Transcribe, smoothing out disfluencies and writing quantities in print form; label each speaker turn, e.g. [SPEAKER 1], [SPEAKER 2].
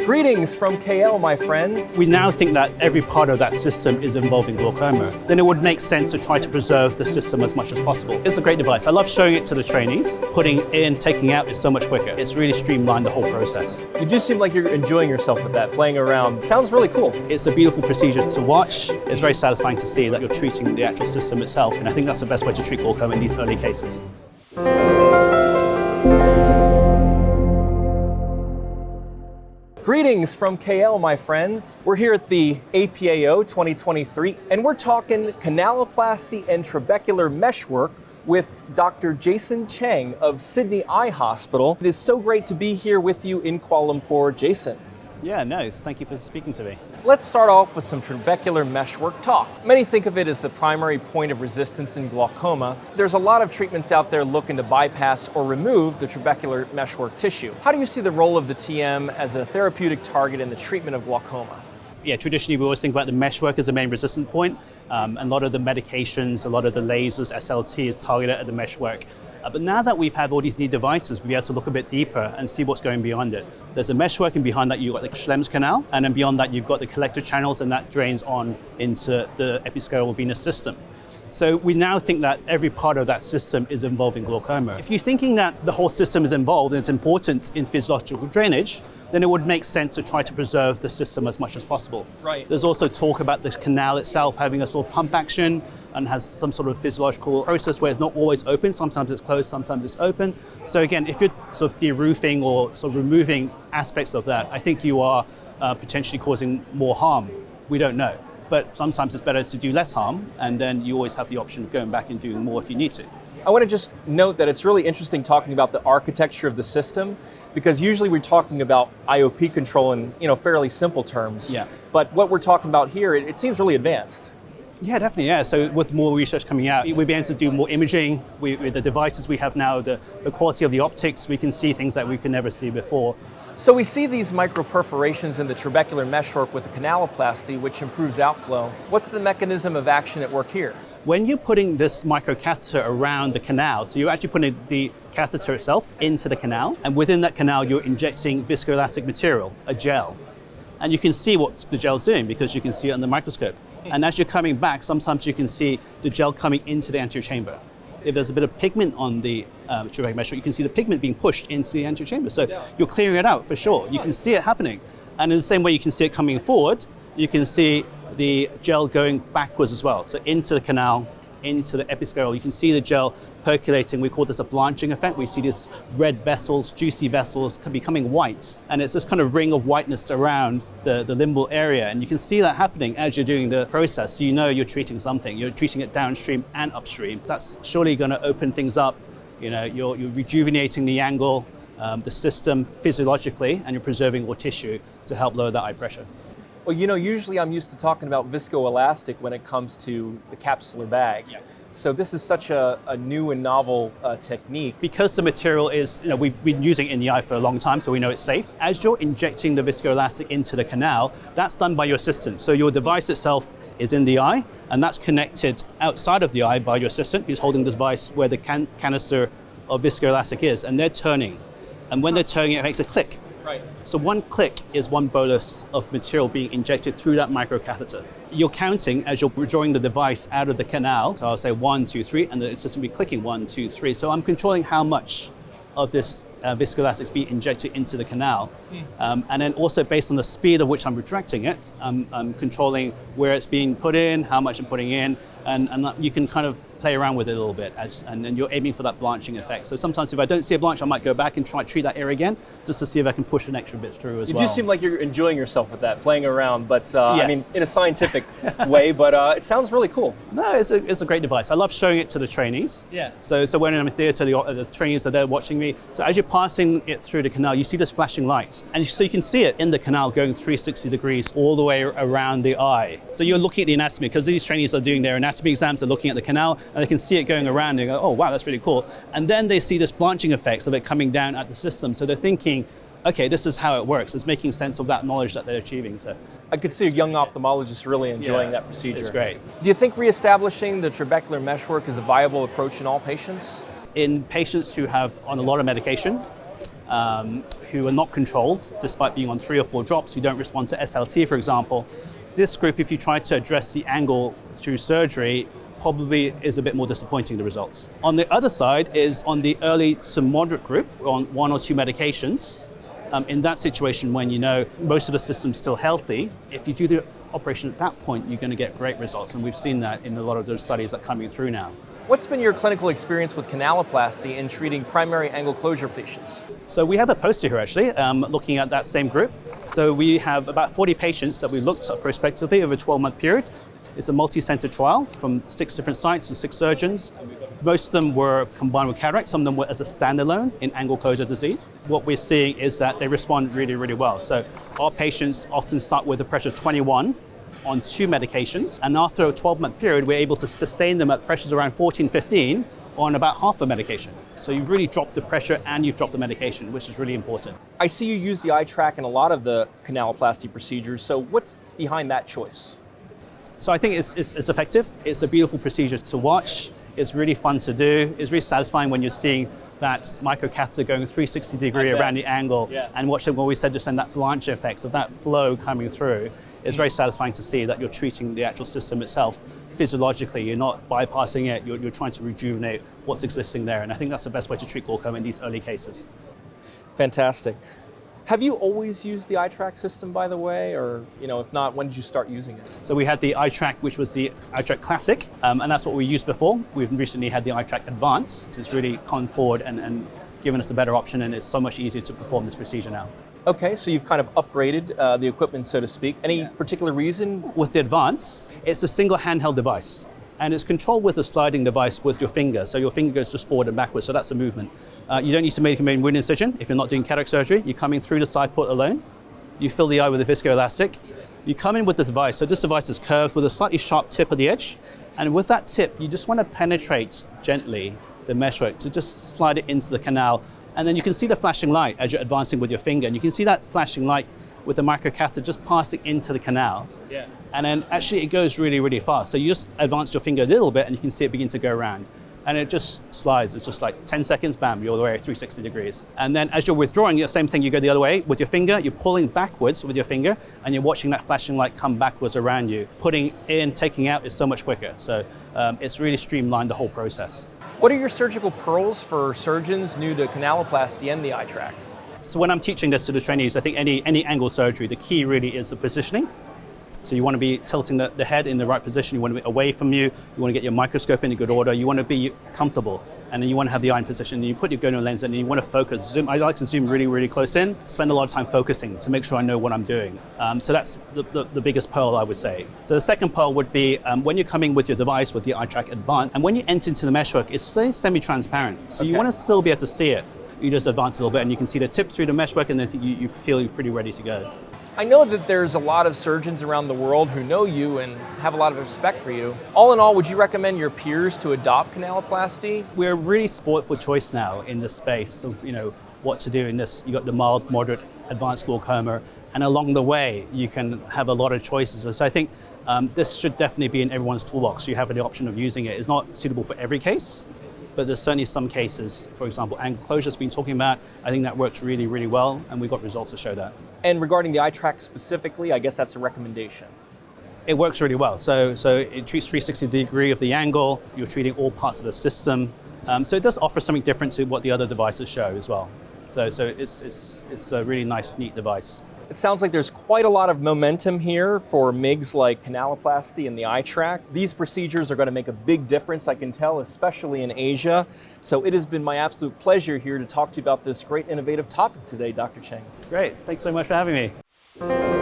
[SPEAKER 1] Greetings from KL, my friends.
[SPEAKER 2] We now think that every part of that system is involving glaucoma. Then it would make sense to try to preserve the system as much as possible. It's a great device. I love showing it to the trainees. Putting in, taking out is so much quicker. It's really streamlined the whole process.
[SPEAKER 1] You do seem like you're enjoying yourself with that, playing around. Sounds really cool.
[SPEAKER 2] It's a beautiful procedure to watch. It's very satisfying to see that you're treating the actual system itself. And I think that's the best way to treat glaucoma in these early cases.
[SPEAKER 1] Greetings from KL, my friends. We're here at the APAO 2023, and we're talking canaloplasty and trabecular meshwork with Dr. Jason Cheng of Sydney Eye Hospital. It is so great to be here with you in Kuala Lumpur, Jason.
[SPEAKER 2] Yeah, no, thank you for speaking to me.
[SPEAKER 1] Let's start off with some trabecular meshwork talk. Many think of it as the primary point of resistance in glaucoma. There's a lot of treatments out there looking to bypass or remove the trabecular meshwork tissue. How do you see the role of the TM as a therapeutic target in the treatment of glaucoma?
[SPEAKER 2] Yeah, traditionally we always think about the meshwork as the main resistant point. And a lot of the medications, a lot of the lasers, SLT is targeted at the meshwork. But now that we've had all these new devices, we'll be able to look a bit deeper and see what's going beyond it. There's a meshwork, and behind that you've got the Schlemm's canal, and then beyond that you've got the collector channels, and that drains on into the episcleral venous system. So we now think that every part of that system is involving glaucoma. If you're thinking that the whole system is involved and it's important in physiological drainage, then it would make sense to try to preserve the system as much as possible.
[SPEAKER 1] Right.
[SPEAKER 2] There's also talk about the canal itself having a sort of pump action and has some sort of physiological process where it's not always open. Sometimes it's closed, sometimes it's open. So again, if you're sort of de-roofing or sort of removing aspects of that, I think you are potentially causing more harm. We don't know. But sometimes it's better to do less harm, and then you always have the option of going back and doing more if you need to.
[SPEAKER 1] I want to just note that it's really interesting talking about the architecture of the system, because usually we're talking about IOP control in fairly simple terms.
[SPEAKER 2] Yeah.
[SPEAKER 1] But what we're talking about here, it seems really advanced.
[SPEAKER 2] Yeah, definitely, yeah. So with more research coming out, we'll be able to do more imaging. With the devices we have now, the quality of the optics, we can see things that we could never see before.
[SPEAKER 1] So we see these microperforations in the trabecular meshwork with the canaloplasty, which improves outflow. What's the mechanism of action at work here?
[SPEAKER 2] When you're putting this microcatheter around the canal, so you're actually putting the catheter itself into the canal, and within that canal you're injecting viscoelastic material, a gel. And you can see what the gel's doing because you can see it under the microscope. And as you're coming back, sometimes you can see the gel coming into the anterior chamber. If there's a bit of pigment on the trabecular meshwork, you can see the pigment being pushed into the anterior chamber. So you're clearing it out for sure. You can see it happening. And in the same way you can see it coming forward, you can see the gel going backwards as well. So into the canal, into the episcleral, you can see the gel percolating. We call this a blanching effect. We see these red vessels, juicy vessels becoming white. And it's this kind of ring of whiteness around the limbal area. And you can see that happening as you're doing the process. So you know you're treating something. You're treating it downstream and upstream. That's surely going to open things up. You're rejuvenating the angle, the system physiologically, and you're preserving more tissue to help lower that eye pressure.
[SPEAKER 1] Well, usually I'm used to talking about viscoelastic when it comes to the capsular bag.
[SPEAKER 2] Yeah.
[SPEAKER 1] So this is such a new and novel technique.
[SPEAKER 2] Because the material is, we've been using it in the eye for a long time, so we know it's safe. As you're injecting the viscoelastic into the canal, that's done by your assistant. So your device itself is in the eye, and that's connected outside of the eye by your assistant, who's holding the device where the canister of viscoelastic is, and they're turning. And when they're turning, it makes a click.
[SPEAKER 1] Right.
[SPEAKER 2] So one click is one bolus of material being injected through that microcatheter. You're counting as you're drawing the device out of the canal. So I'll say 1, 2, 3, and the system will be clicking 1, 2, 3. So I'm controlling how much of this viscoelastic is being injected into the canal. And then also based on the speed at which I'm retracting it, I'm controlling where it's being put in, how much I'm putting in, and you can kind of play around with it a little bit, and then you're aiming for that blanching effect. So sometimes if I don't see a blanch, I might go back and try to treat that area again, just to see if I can push an extra bit through as well.
[SPEAKER 1] You do seem like you're enjoying yourself with that, playing around, but
[SPEAKER 2] Yes.
[SPEAKER 1] I mean, in a scientific way, but it sounds really cool.
[SPEAKER 2] No, it's a great device. I love showing it to the trainees.
[SPEAKER 1] Yeah.
[SPEAKER 2] So when I'm in theatre, the trainees are there watching me. So as you're passing it through the canal, you see this flashing lights. And so you can see it in the canal going 360 degrees all the way around the eye. So you're looking at the anatomy, because these trainees are doing their anatomy exams, they're looking at the canal, and they can see it going around and they go, oh wow, that's really cool. And then they see this blanching effects of it coming down at the system. So they're thinking, okay, this is how it works. It's making sense of that knowledge that they're achieving. So
[SPEAKER 1] I could see a young ophthalmologist really enjoying that procedure.
[SPEAKER 2] It's great.
[SPEAKER 1] Do you think reestablishing the trabecular meshwork is a viable approach in all patients?
[SPEAKER 2] In patients who have on a lot of medication, who are not controlled, despite being on 3 or 4 drops, who don't respond to SLT, for example. This group, if you try to address the angle through surgery, probably is a bit more disappointing, the results. On the other side is on the early to moderate group on 1 or 2 medications. In that situation, when you know most of the system's still healthy, if you do the operation at that point, you're going to get great results. And we've seen that in a lot of those studies that are coming through now.
[SPEAKER 1] What's been your clinical experience with canaloplasty in treating primary angle closure patients?
[SPEAKER 2] So we have a poster here actually, looking at that same group. So we have about 40 patients that we looked at prospectively over a 12-month period. It's a multi-center trial from 6 different sites and 6 surgeons. Most of them were combined with cataract, some of them were as a standalone in angle closure disease. What we're seeing is that they respond really, really well. So our patients often start with a pressure of 21 on 2 medications, and after a 12-month period, we're able to sustain them at pressures around 14, 15 on about half the medication. So you've really dropped the pressure and you've dropped the medication, which is really important.
[SPEAKER 1] I see you use the iTrack in a lot of the canaloplasty procedures, so what's behind that choice?
[SPEAKER 2] So I think it's effective. It's a beautiful procedure to watch. It's really fun to do. It's really satisfying when you're seeing that microcatheter going 360 degree around the angle, and watching what we said just in that blanch effect of that flow coming through. It's very satisfying to see that you're treating the actual system itself physiologically. You're not bypassing it, you're trying to rejuvenate what's existing there. And I think that's the best way to treat glaucoma in these early cases.
[SPEAKER 1] Fantastic. Have you always used the iTrack system, by the way? Or, if not, when did you start using it?
[SPEAKER 2] So we had the iTrack, which was the iTrack Classic, and that's what we used before. We've recently had the iTrack Advanced. It's really gone forward and given us a better option, and it's so much easier to perform this procedure now.
[SPEAKER 1] Okay, so you've kind of upgraded the equipment, so to speak. Any particular reason?
[SPEAKER 2] With the Advance, it's a single handheld device, and it's controlled with a sliding device with your finger. So your finger goes just forward and backwards, so that's a movement. You don't need to make a main wound incision if you're not doing cataract surgery. You're coming through the side port alone. You fill the eye with a viscoelastic. You come in with the device. So this device is curved with a slightly sharp tip at the edge, and with that tip, you just want to penetrate gently the meshwork to just slide it into the canal. And then you can see the flashing light as you're advancing with your finger. And you can see that flashing light with the microcatheter just passing into the canal. Yeah. And then actually it goes really, really fast. So you just advance your finger a little bit and you can see it begin to go around. And it just slides. It's just like 10 seconds, bam, you're all the way 360 degrees. And then as you're withdrawing, the same thing, you go the other way with your finger, you're pulling backwards with your finger, and you're watching that flashing light come backwards around you. Putting in, taking out is so much quicker. So it's really streamlined the whole process.
[SPEAKER 1] What are your surgical pearls for surgeons new to canaloplasty and the iTrack?
[SPEAKER 2] So when I'm teaching this to the trainees, I think any angle surgery, the key really is the positioning. So you want to be tilting the head in the right position. You want to be away from you. You want to get your microscope in a good order. You want to be comfortable. And then you want to have the eye in position. And you put your gonio lens in and you want to focus. Zoom. I like to zoom really, really close in. Spend a lot of time focusing to make sure I know what I'm doing. So that's the biggest pearl, I would say. So the second pearl would be when you're coming with your device with the iTrack Advanced, and when you enter into the meshwork, it's semi-transparent. So you want to still be able to see it. You just advance a little bit and you can see the tip through the meshwork, and then you feel you're pretty ready to go.
[SPEAKER 1] I know that there's a lot of surgeons around the world who know you and have a lot of respect for you. All in all, would you recommend your peers to adopt canaloplasty?
[SPEAKER 2] We're really spoiled for choice now in this space of what to do in this. You got the mild, moderate, advanced glaucoma, and along the way you can have a lot of choices. And so I think this should definitely be in everyone's toolbox. You have the option of using it. It's not suitable for every case, but there's certainly some cases, for example, angle closure has been talking about. I think that works really, really well, and we've got results to show that.
[SPEAKER 1] And regarding the iTrack specifically, I guess that's a recommendation.
[SPEAKER 2] It works really well. So it treats 360 degree of the angle. You're treating all parts of the system. So it does offer something different to what the other devices show as well. So it's a really nice, neat device.
[SPEAKER 1] It sounds like there's quite a lot of momentum here for MIGS like canaloplasty and the iTrack. These procedures are going to make a big difference, I can tell, especially in Asia. So it has been my absolute pleasure here to talk to you about this great innovative topic today, Dr. Cheng.
[SPEAKER 2] Great, thanks so much for having me.